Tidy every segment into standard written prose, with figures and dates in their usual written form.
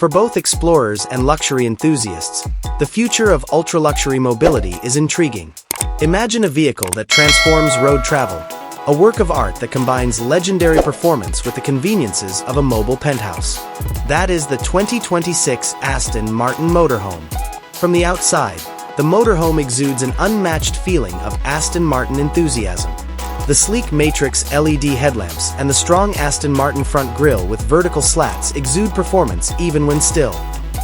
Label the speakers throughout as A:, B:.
A: For both explorers and luxury enthusiasts, the future of ultra-luxury mobility is intriguing. Imagine a vehicle that transforms road travel, a work of art that combines legendary performance with the conveniences of a mobile penthouse. That is the 2026 Aston Martin Motorhome. From the outside, the motorhome exudes an unmatched feeling of Aston Martin enthusiasm. The sleek matrix LED headlamps and the strong Aston Martin front grille with vertical slats exude performance even when still.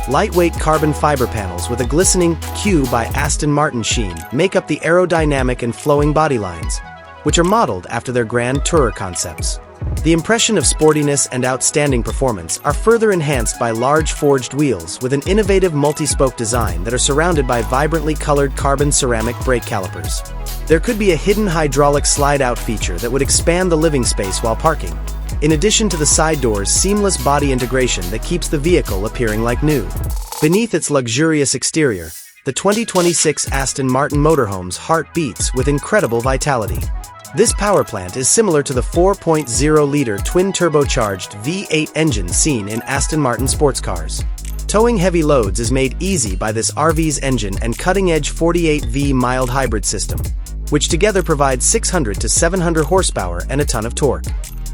A: Lightweight carbon fiber panels with a glistening Q by Aston Martin sheen make up the aerodynamic and flowing body lines, which are modeled after their Grand Tourer concepts. The impression of sportiness and outstanding performance are further enhanced by large forged wheels with an innovative multi-spoke design that are surrounded by vibrantly colored carbon ceramic brake calipers. There could be a hidden hydraulic slide-out feature that would expand the living space while parking, in addition to the side door's seamless body integration that keeps the vehicle appearing like new. Beneath its luxurious exterior, the 2026 Aston Martin Motorhome's heart beats with incredible vitality. This powerplant is similar to the 4.0-liter twin-turbocharged V8 engine seen in Aston Martin sports cars. Towing heavy loads is made easy by this RV's engine and cutting-edge 48V mild hybrid system, which together provides 600 to 700 horsepower and a ton of torque.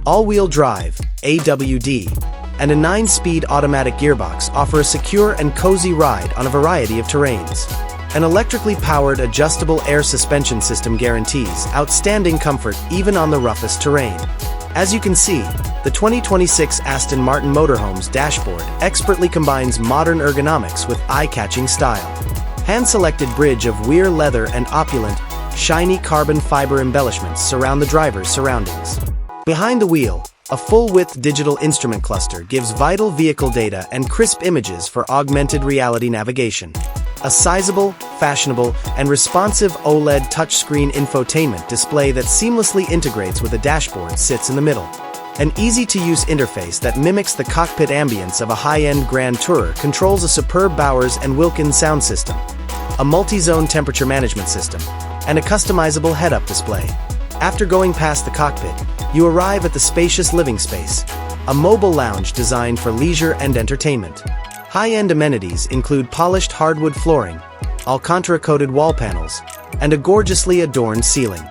A: All-wheel drive, AWD, and a 9-speed automatic gearbox offer a secure and cozy ride on a variety of terrains. An electrically powered adjustable air suspension system guarantees outstanding comfort even on the roughest terrain. As you can see, the 2026 Aston Martin Motorhome's dashboard expertly combines modern ergonomics with eye-catching style. Hand-selected bridge of Weir leather and opulent, shiny carbon fiber embellishments surround the driver's surroundings. Behind the wheel, a full-width digital instrument cluster gives vital vehicle data and crisp images for augmented reality navigation. A sizable, fashionable, and responsive OLED touchscreen infotainment display that seamlessly integrates with a dashboard sits in the middle. An easy-to-use interface that mimics the cockpit ambience of a high-end Grand Tourer controls a superb Bowers & Wilkins sound system, a multi-zone temperature management system, and a customizable head-up display. After going past the cockpit, you arrive at the spacious living space, a mobile lounge designed for leisure and entertainment. High-end amenities include polished hardwood flooring, Alcantara-coated wall panels, and a gorgeously adorned ceiling.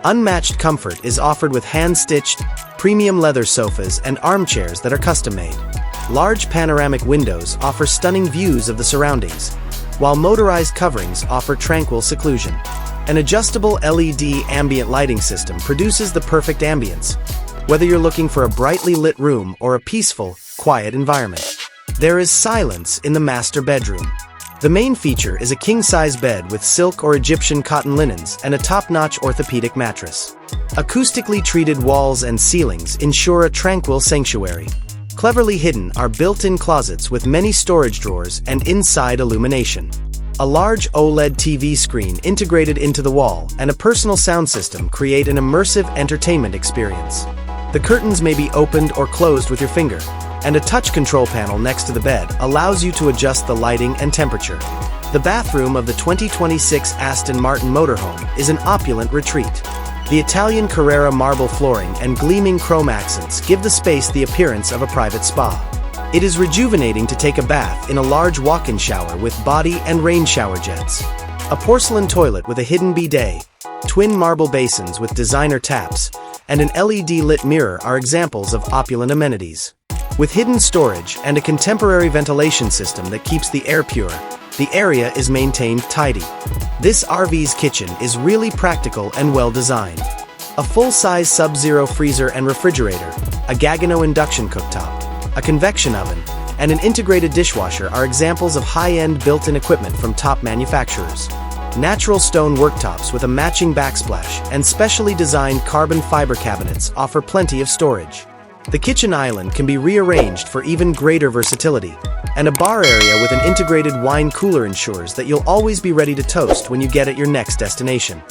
A: Unmatched comfort is offered with hand-stitched, premium leather sofas and armchairs that are custom-made. Large panoramic windows offer stunning views of the surroundings, while motorized coverings offer tranquil seclusion. An adjustable LED ambient lighting system produces the perfect ambience, whether you're looking for a brightly lit room or a peaceful, quiet environment. There is silence in the master bedroom. The main feature is a king-size bed with silk or Egyptian cotton linens and a top-notch orthopedic mattress. Acoustically treated walls and ceilings ensure a tranquil sanctuary. Cleverly hidden are built-in closets with many storage drawers and inside illumination. A large OLED TV screen integrated into the wall and a personal sound system create an immersive entertainment experience. The curtains may be opened or closed with your finger, and a touch control panel next to the bed allows you to adjust the lighting and temperature. The bathroom of the 2026 Aston Martin Motorhome is an opulent retreat. The Italian Carrara marble flooring and gleaming chrome accents give the space the appearance of a private spa. It is rejuvenating to take a bath in a large walk-in shower with body and rain shower jets. A porcelain toilet with a hidden bidet, twin marble basins with designer taps, and an LED-lit mirror are examples of opulent amenities. With hidden storage and a contemporary ventilation system that keeps the air pure, the area is maintained tidy. This RV's kitchen is really practical and well-designed. A full-size Sub-Zero freezer and refrigerator, a Gagano induction cooktop, a convection oven, and an integrated dishwasher are examples of high-end built-in equipment from top manufacturers. Natural stone worktops with a matching backsplash and specially designed carbon fiber cabinets offer plenty of storage. The kitchen island can be rearranged for even greater versatility, and a bar area with an integrated wine cooler ensures that you'll always be ready to toast when you get at your next destination.